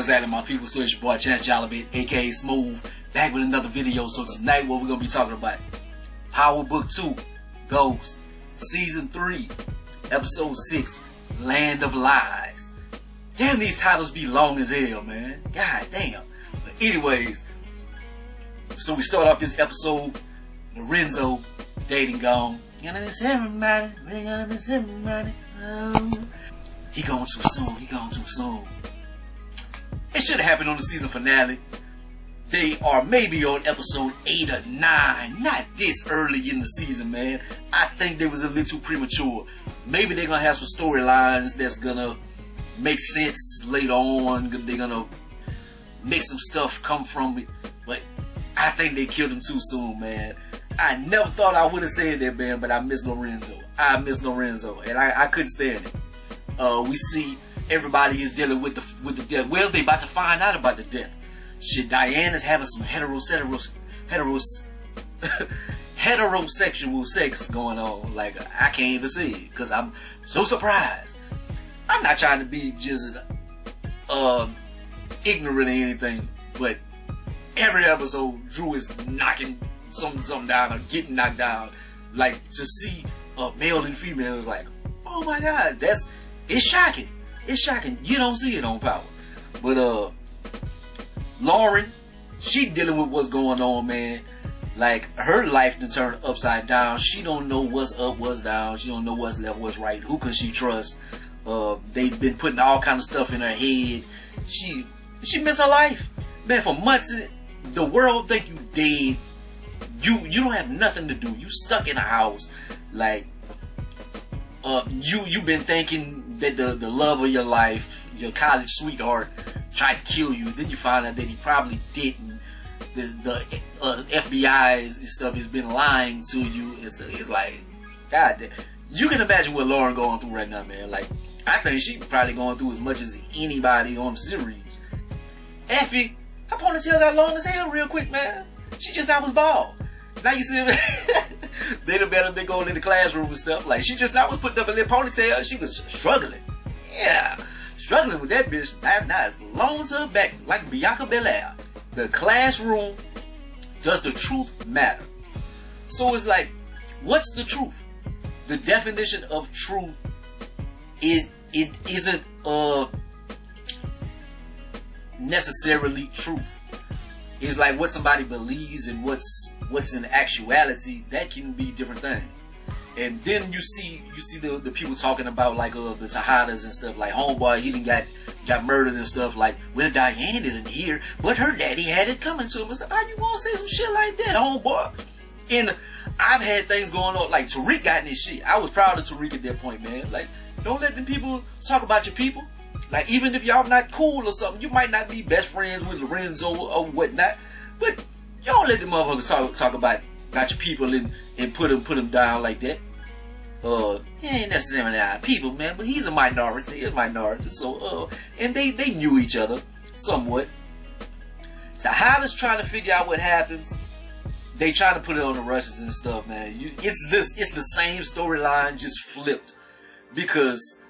What's happening, my people? So it's your boy Chance Jollibee, aka Smooth, back with another video. So tonight what we're gonna be talking about, Power Book 2, Ghost, Season 3, Episode 6, Land of Lies. Damn, these titles be long as hell, man. God damn. But anyways, so we start off this episode, Lorenzo dating gone. Gonna miss everybody, we're gonna miss everybody. Oh. He gone too soon, he gone too soon. It should have happened on the season finale. They are maybe on episode 8 or 9. Not this early in the season, man. I think they was a little too premature. Maybe they're gonna have some storylines that's gonna make sense later on. They're gonna make some stuff come from it. But I think they killed him too soon, man. I never thought I would have said that, man, but I miss Lorenzo. I miss Lorenzo, and I couldn't stand it. We see everybody is dealing with the death. Well, they about to find out about the death. Shit, Diana's having some heterosexual sex going on. Like, I can't even see it because I'm so surprised. I'm not trying to be just ignorant or anything, but every episode, Drew is knocking something down or getting knocked down. Like, to see a male and female is like, oh my God, it's shocking. It's shocking. You don't see it on Power. But Lauren, she dealing with what's going on, man. Like, her life to turn upside down. She don't know what's up, what's down. She don't know what's left, what's right. Who can she trust? They've been putting all kind of stuff in her head. She miss her life, man. For months, the world think you dead. You don't have nothing to do. You stuck in a house. Like, you've been thinking that the love of your life, your college sweetheart, tried to kill you. Then you find out that he probably didn't. The FBI and stuff has been lying to you. It's like, God damn. You can imagine what Lauren going through right now, man. Like, I think she probably going through as much as anybody on the series. Effie, her ponytail got long as hell real quick, man. She just now was bald. Now you see them. They the better they going in the classroom and stuff. Like, she just now was putting up a little ponytail. She was struggling. Yeah. Struggling with that bitch. Now it's long to her back like Bianca Belair. The classroom, does the truth matter? So it's like, what's the truth? The definition of truth is it isn't necessarily truth. It's like what somebody believes and what's in actuality. That can be different things. And then you see the people talking about like the Tejadas and stuff. Like, homeboy, he done got murdered and stuff. Like, well, Diane isn't here, but her daddy had it coming to him and stuff. How you gonna say some shit like that, homeboy? And I've had things going on. Like, Tariq got in this shit. I was proud of Tariq at that point, man. Like, don't let them people talk about your people. Like, even if y'all not cool or something, you might not be best friends with Lorenzo or whatnot, but y'all let them motherfuckers talk about your people and put them down like that. He ain't necessarily our people, man, but he's a minority. He's a minority. So, and they knew each other somewhat. Tejada's trying to figure out what happens. They try to put it on the Russians and stuff, man. It's the same storyline, just flipped, because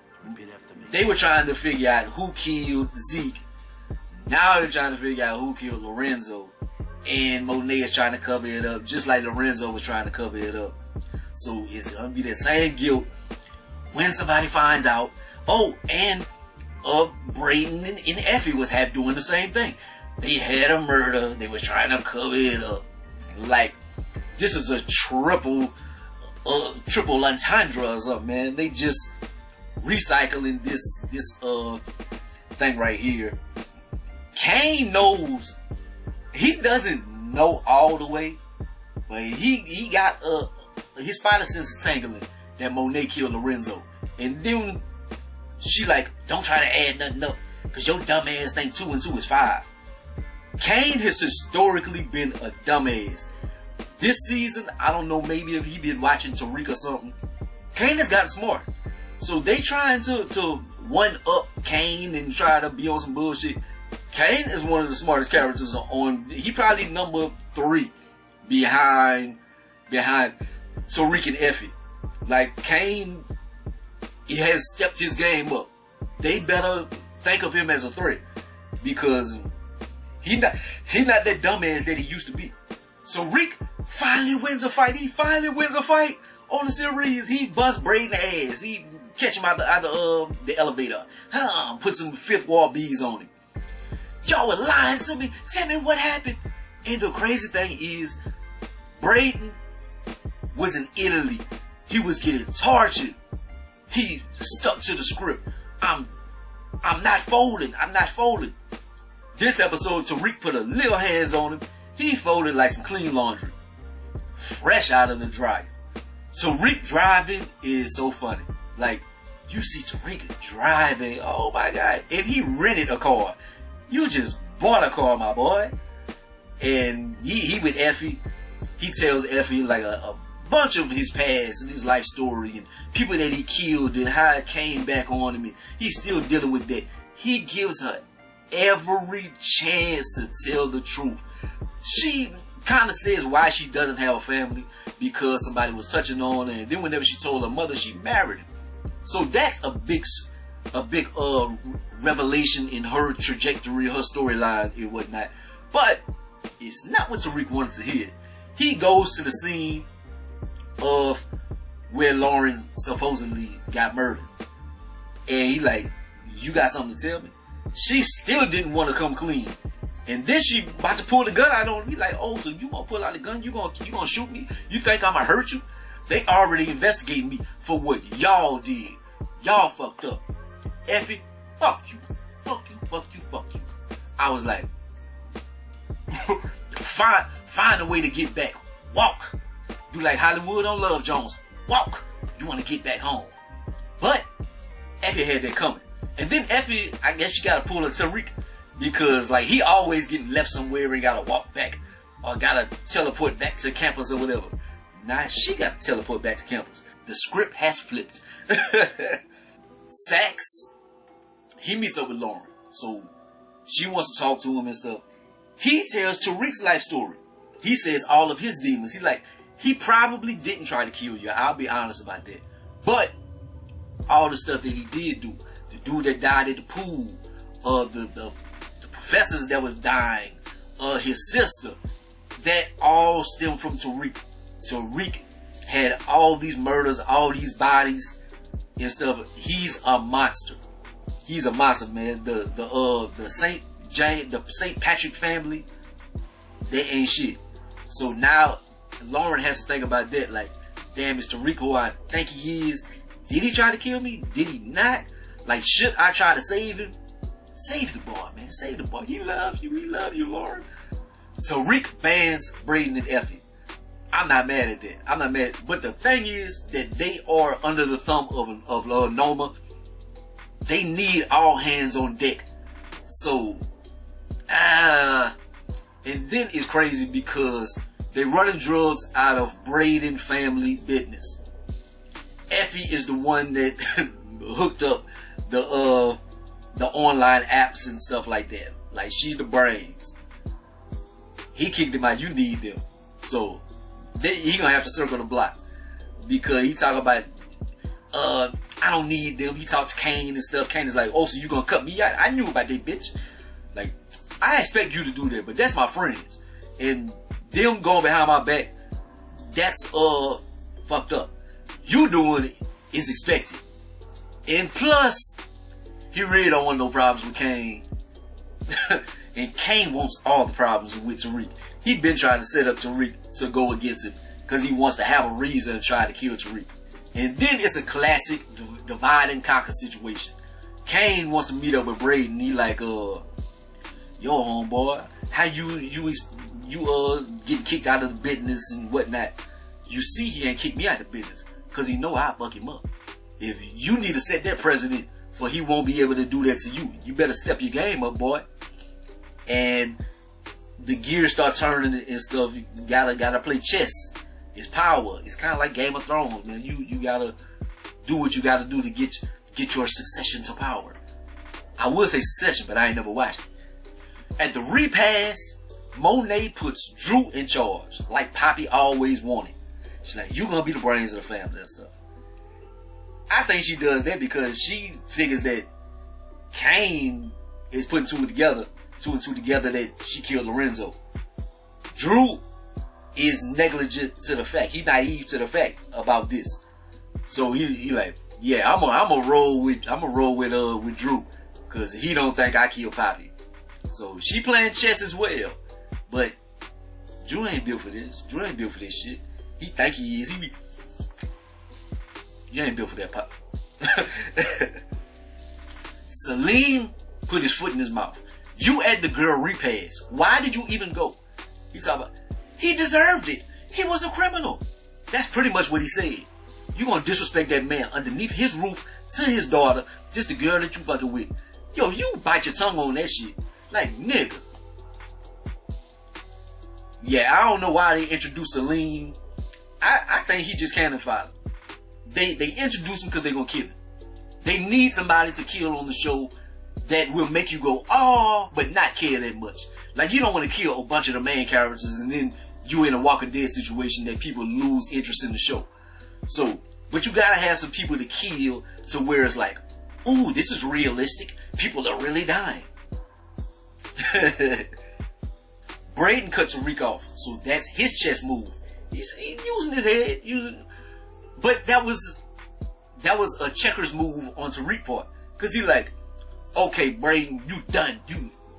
they were trying to figure out who killed Zeke. Now they're trying to figure out who killed Lorenzo. And Monet is trying to cover it up, just like Lorenzo was trying to cover it up. So it's going to be the same guilt when somebody finds out. Oh, and Braden and Effie was doing the same thing. They had a murder. They was trying to cover it up. Like, this is a triple entendre or something, man. They just recycling this thing right here. Kane knows. He doesn't know all the way, but he got his spider sense is tingling that Monet killed Lorenzo. And then she like, don't try to add nothing up, cause your dumb ass think 2 and 2 is 5. Kane has historically been a dumbass. This season, I don't know, maybe if he been watching Tariq or something, Kane has gotten smart. So they trying to one up Kane and try to be on some bullshit. Kane is one of the smartest characters on. He probably number 3 behind Tariq and Effie. Like, Kane, he has stepped his game up. They better think of him as a threat. because he not that dumbass that he used to be. So Rick finally wins a fight. He finally wins a fight on the series. He busts Braden the ass. He catch him out the elevator. Put some fifth wall bees on him. Y'all were lying to me. Tell me what happened. And the crazy thing is, Braden was in Italy. He was getting tortured. He stuck to the script. I'm not folding. I'm not folding. This episode, Tariq put a little hands on him. He folded like some clean laundry. Fresh out of the dryer. Tariq driving is so funny. Like, you see Tariq driving. Oh my God. And he rented a car. You just bought a car, my boy. And he with Effie. He tells Effie like a bunch of his past and his life story and people that he killed and how it came back on him. And he's still dealing with that. He gives her every chance to tell the truth. She kind of says why she doesn't have a family, because somebody was touching on her, and then whenever she told her mother, she married him. So that's a big revelation in her trajectory, her storyline and whatnot. But it's not what Tariq wanted to hear. He goes to the scene of where Lauren supposedly got murdered, and he like, you got something to tell me? She still didn't want to come clean. And then she about to pull the gun out on me, like, oh, so you gonna pull out the gun? You gonna shoot me? You think I'm gonna hurt you? They already investigated me for what y'all did. Y'all fucked up. Effie, fuck you. Fuck you, fuck you, fuck you. I was like, find a way to get back. Walk. You like Hollywood on Love Jones. Walk. You want to get back home. But Effie had that coming. And then Effie, I guess she gotta pull a Tariq, because like he always getting left somewhere and gotta walk back or gotta teleport back to campus or whatever. Now she gotta teleport back to campus. The script has flipped. Sax, he meets up with Lauren, so she wants to talk to him and stuff. He tells Tariq's life story. He says all of his demons. He's like, he probably didn't try to kill you. I'll be honest about that. But all the stuff that he did do, the dude that died at the pool, the professors that was dying, his sister, that all stemmed from Tariq. Tariq had all these murders, all these bodies and stuff. He's a monster. He's a monster, man. The St. Patrick family, they ain't shit. So now Lauren has to think about that. Like, damn, is Tariq who I think he is? Did he try to kill me? Did he not? Like, should I try to save him? Save the boy, man. Save the boy. He loves you. He loves you, Lauren. Tariq bans Braden and Effie. I'm not mad at that. I'm not mad. But the thing is that they are under the thumb of Noma. They need all hands on deck. So, and then it's crazy because they're running drugs out of Braden family business. Effie is the one that hooked up the online apps and stuff like that. Like, she's the brains. He kicked him out. You need them. So he gonna have to circle the block, because he talk about I don't need them. He talked to Kane and stuff. Kane is like, oh, so you gonna cut me out? I knew about that bitch. Like, I expect you to do that, but that's my friends. And them going behind my back, that's fucked up. You doing it is expected. And plus, he really don't want no problems with Kane. And Kane wants all the problems with Tariq. He been trying to set up Tariq to go against him, because he wants to have a reason to try to kill Tariq. And then it's a classic divide and conquer situation. Kane wants to meet up with Braden. He like, yo, homeboy, how you getting kicked out of the business and whatnot? You see, he ain't kicked me out of the business, because he know I'll fuck him up. If you need to set that precedent, for he won't be able to do that to you. You better step your game up, boy. And the gears start turning and stuff. You gotta play chess. It's power. It's kind of like Game of Thrones, man. You gotta do what you gotta do to get your succession to power. I would say succession, but I ain't never watched it. At the repass, Monet puts Drew in charge, like Poppy always wanted. She's like, you gonna be the brains of the family and stuff. I think she does that because she figures that Kane is putting two together two and two together that she killed Lorenzo. Drew is negligent to the fact. He naive to the fact about this. So he like, yeah, I'm a roll with Drew, cause he don't think I killed Poppy. So she playing chess as well, but Drew ain't built for this. Drew ain't built for this shit. He think he is. You ain't built for that, Pop. Salim put his foot in his mouth. You at the girl repast. Why did you even go? He talking about, he deserved it. He was a criminal. That's pretty much what he said. You gonna disrespect that man underneath his roof to his daughter, just the girl that you fucking with. Yo, you bite your tongue on that shit. Like, nigga. Yeah, I don't know why they introduced Salim. I think he just can't follow. They introduce him because they're gonna kill him. They need somebody to kill on the show that will make you go, oh, but not care that much. Like, you don't want to kill a bunch of the main characters and then you in a Walking Dead situation that people lose interest in the show. So, but you gotta have some people to kill to where it's like, ooh, this is realistic. People are really dying. Braden cut Tariq off, so that's his chess move. He's using his head, but that was a checkers move on Tariq's part, cause he like, okay, Braden, you done,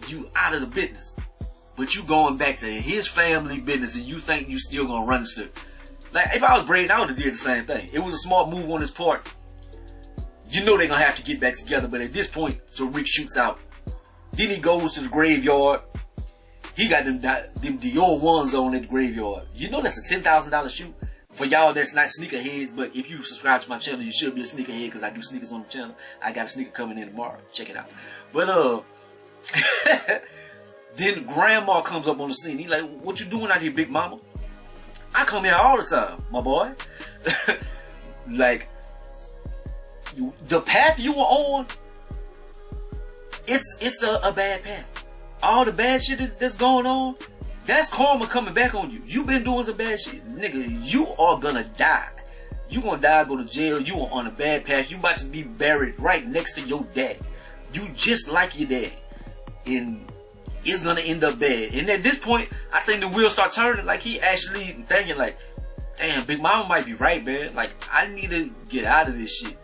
you out of the business, but you going back to his family business, and you think you still gonna run this. Like, if I was Braden, I would have did the same thing. It was a smart move on his part. You know they're gonna have to get back together, but at this point, Tariq shoots out. Then he goes to the graveyard. He got them Dior ones on at the graveyard. You know that's a $10,000 shoot. For y'all that's not sneakerheads, but if you subscribe to my channel, you should be a sneakerhead because I do sneakers on the channel. I got a sneaker coming in tomorrow. Check it out. But then grandma comes up on the scene. He like, what you doing out here, big mama? I come here all the time, my boy. Like, the path you were on, it's a bad path. All the bad shit that's going on, that's karma coming back on you. You been doing some bad shit. Nigga, you are gonna die. You gonna die, go to jail. You are on a bad path. You about to be buried right next to your dad. You just like your dad. And it's gonna end up bad. And at this point, I think the wheels start turning. Like, he actually thinking like, damn, Big Mama might be right, man. Like, I need to get out of this shit.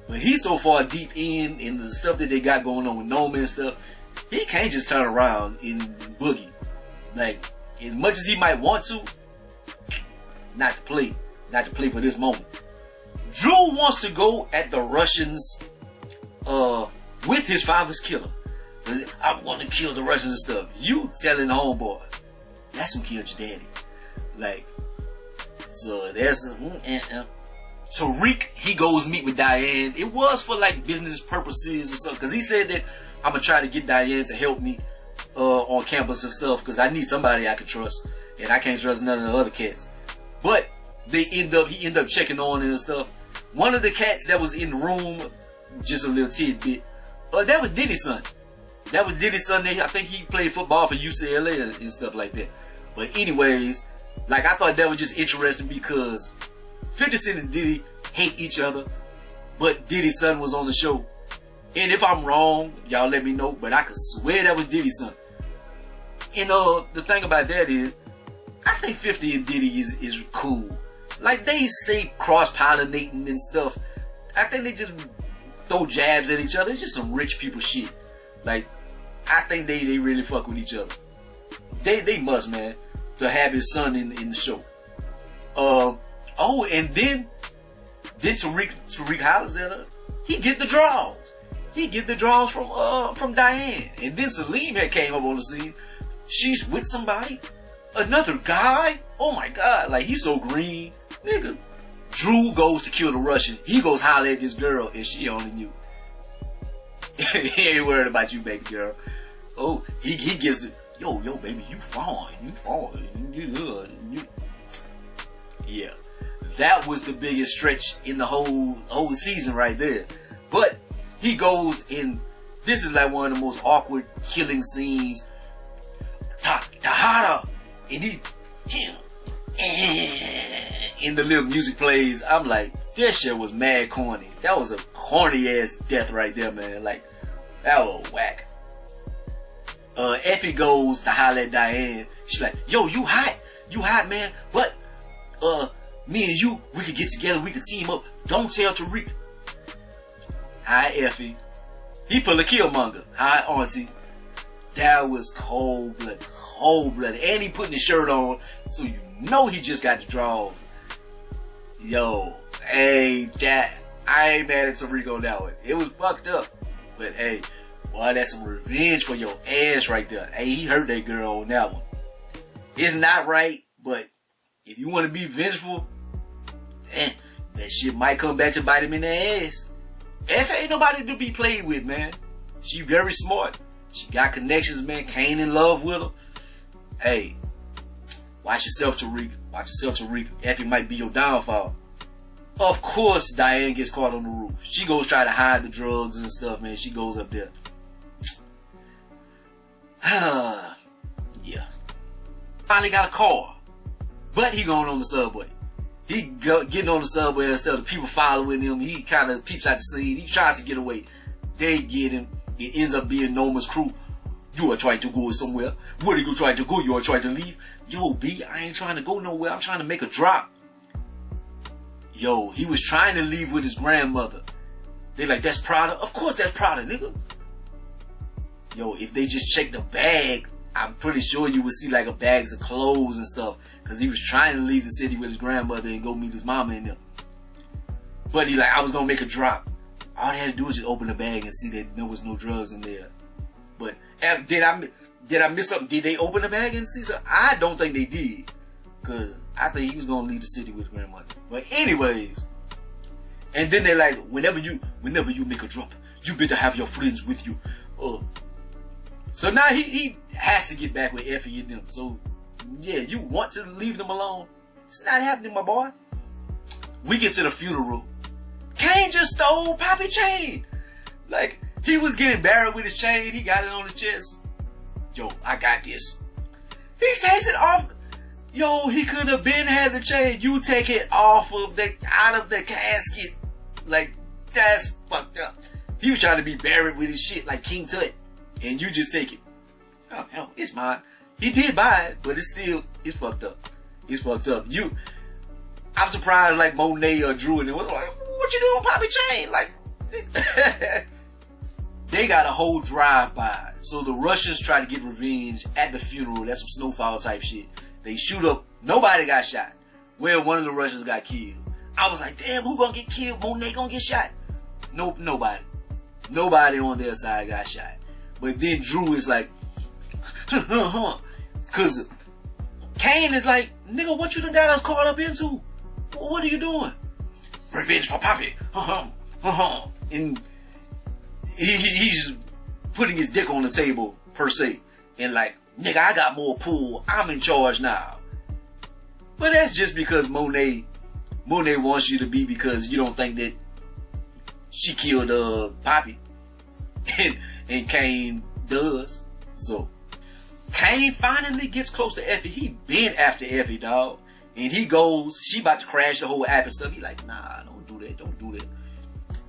But he's so far deep in the stuff that they got going on with Noma and stuff, he can't just turn around and boogie. Like, as much as he might want to, not to play for this moment. Drew wants to go at the Russians with his father's killer. I want to kill the Russians and stuff. You telling the homeboy, that's who killed your daddy. Like, so that's Tariq, he goes meet with Diane. It was for like business purposes or something, because he said that I'm gonna try to get Diane to help me on campus and stuff, because I need somebody I can trust, and I can't trust none of the other cats. But he end up checking on and stuff. One of the cats that was in the room, just a little tidbit, that was Diddy's son. That was Diddy's son. I think he played football for UCLA and stuff like that. But anyways, like, I thought that was just interesting because 50 Cent and Diddy hate each other, but Diddy's son was on the show. And if I'm wrong, y'all let me know, but I could swear that was Diddy's son. And the thing about that is, I think 50 and Diddy is cool. Like, they stay cross-pollinating and stuff. I think they just throw jabs at each other. It's just some rich people shit. Like, I think they really fuck with each other. They must, man, to have his son in the show. And then Tariq hollers at her. He get the draws. He get the draws from Diane. And then Salim had came up on the scene. She's with somebody. Another guy. Oh my God. Like, he's so green. Nigga. Drew goes to kill the Russian. He goes holler at this girl, and she only knew. He ain't worried about you, baby girl. Oh, he gets the, yo, baby, you fine. Yeah. That was the biggest stretch in the whole season right there. But he goes in, this is like one of the most awkward killing scenes. Tejada, and and the little music plays. I'm like, this shit was mad corny. That was a corny ass death right there, man. Like, that was whack. Effie goes to holler at Diane. She's like, yo, you hot, man. But me and you, we could get together, we could team up. Don't tell Tariq. Hi, Effie. He pulled a Killmonger. Hi, Auntie. That was cold blooded. And he putting his shirt on, so you know he just got the draw. Yo, hey, I ain't mad at Tariq on that one. It was fucked up. But hey, boy, that's some revenge for your ass right there. Hey, he hurt that girl on that one. It's not right, but if you want to be vengeful, that shit might come back to bite him in the ass. F ain't nobody to be played with, man. She very smart. She got connections, man. Kane in love with her. Hey, watch yourself, Tariq. Watch yourself, Tariq. Effie might be your downfall. Of course, Diane gets caught on the roof. She goes try to hide the drugs and stuff, man. She goes up there. Yeah. Finally got a car. But he going on the subway. He getting on the subway instead of people following him. He kind of peeps out the scene. He tries to get away. They get him. It ends up being Noma's crew. You are trying to go somewhere. Where are you trying to go? You are trying to leave. Yo, B, I ain't trying to go nowhere. I'm trying to make a drop. Yo, he was trying to leave with his grandmother. They like, that's Prada? Of course that's Prada, nigga. Yo, if they just check the bag, I'm pretty sure you would see like a bags of clothes and stuff. Because he was trying to leave the city with his grandmother and go meet his mama and them. But he like, I was going to make a drop. All they had to do was just open the bag and see that there was no drugs in there. But did I miss something? Did they open the bag and see something? I don't think they did. Because I think he was going to leave the city with his grandmother. But anyways. And then they like, whenever you make a drop, you better have your friends with you. So now he has to get back with Effie and them. So yeah, you want to leave them alone? It's not happening, my boy. We get to the funeral. Kane just stole Poppy chain. Like, he was getting buried with his chain. He got it on his chest. Yo, I got this. He takes it off. Yo, he could have been had the chain. You take it off of out of the casket. Like, that's fucked up. He was trying to be buried with his shit like King Tut. And you just take it. Oh, hell, it's mine. He did buy it, but it's fucked up. It's fucked up. I'm surprised like Monet or Drew and them was like, what you doing, Poppy Chain? Like, they got a whole drive-by. So the Russians try to get revenge at the funeral. That's some Snowfall type shit. They shoot up. Nobody got shot. Well, one of the Russians got killed. I was like, damn, who gonna get killed? Monet gonna get shot? Nope, nobody. Nobody on their side got shot. But then Drew is like, cause Kane is like, nigga, what you done got us caught up into? What are you doing? Revenge for Poppy. And he's putting his dick on the table, per se. And like, nigga, I got more pull. I'm in charge now. But that's just because Monet wants you to be, because you don't think that she killed Poppy. And Kane does. So Kane finally gets close to Effie. He been after Effie, dog. And he goes, she about to crash the whole app and stuff. He like, nah, don't do that.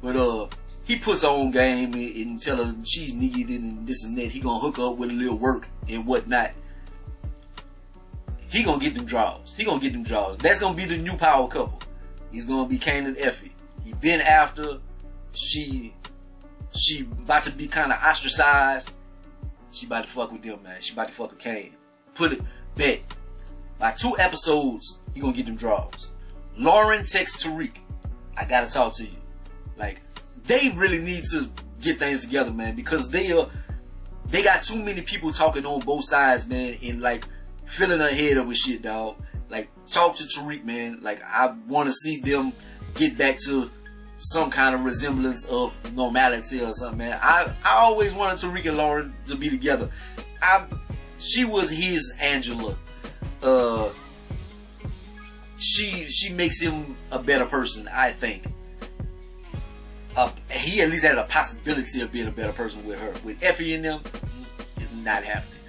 But he puts on game and tell her she's needed and this and that. He gonna hook up with a little work and whatnot. He gonna get them draws. That's gonna be the new power couple. He's gonna be Kane and Effie. He been after. She about to be kind of ostracized. She about to fuck with them, man. She about to fuck with Kane. Put it, bet. By 2 episodes, he gonna get them draws. Lauren texts Tariq, I gotta talk to you. Like, they really need to get things together, man, because they got too many people talking on both sides, man, and like filling her head up with shit, dog. Like, talk to Tariq, man. Like, I want to see them get back to some kind of resemblance of normality or something, man. I always wanted Tariq and Lauren to be together. She was his Angela. She makes him a better person, I think. He at least had a possibility of being a better person with her. With Effie and them, it's not happening.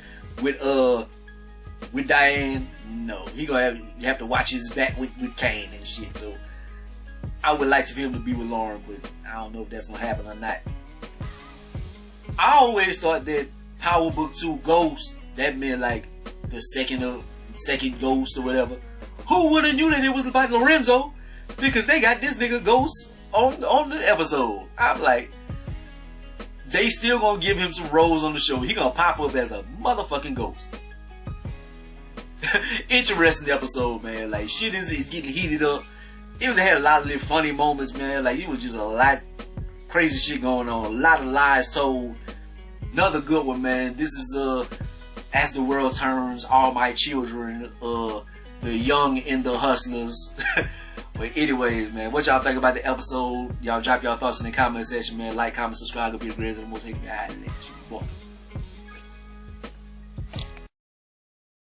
With Diane, no. He gonna have to watch his back with Kane and shit. So I would like for him to be with Lauren, but I don't know if that's gonna happen or not. I always thought that Power Book 2 Ghost, that meant like the second Ghost or whatever. Who would have knew that it was about Lorenzo? Because they got this nigga Ghost on the episode. I'm like, they still gonna give him some roles on the show. He gonna pop up as a motherfucking ghost. Interesting episode, man. Like, shit is getting heated up. It had a lot of little funny moments, man. Like, it was just a lot crazy shit going on. A lot of lies told. Another good one, man. This is As the World Turns, All My Children, The Young and the Hustlers. But anyways, man, what y'all think about the episode? Y'all drop y'all thoughts in the comment section, man. Like, comment, subscribe, go be the greatest and the most hate me. I let you. Boy.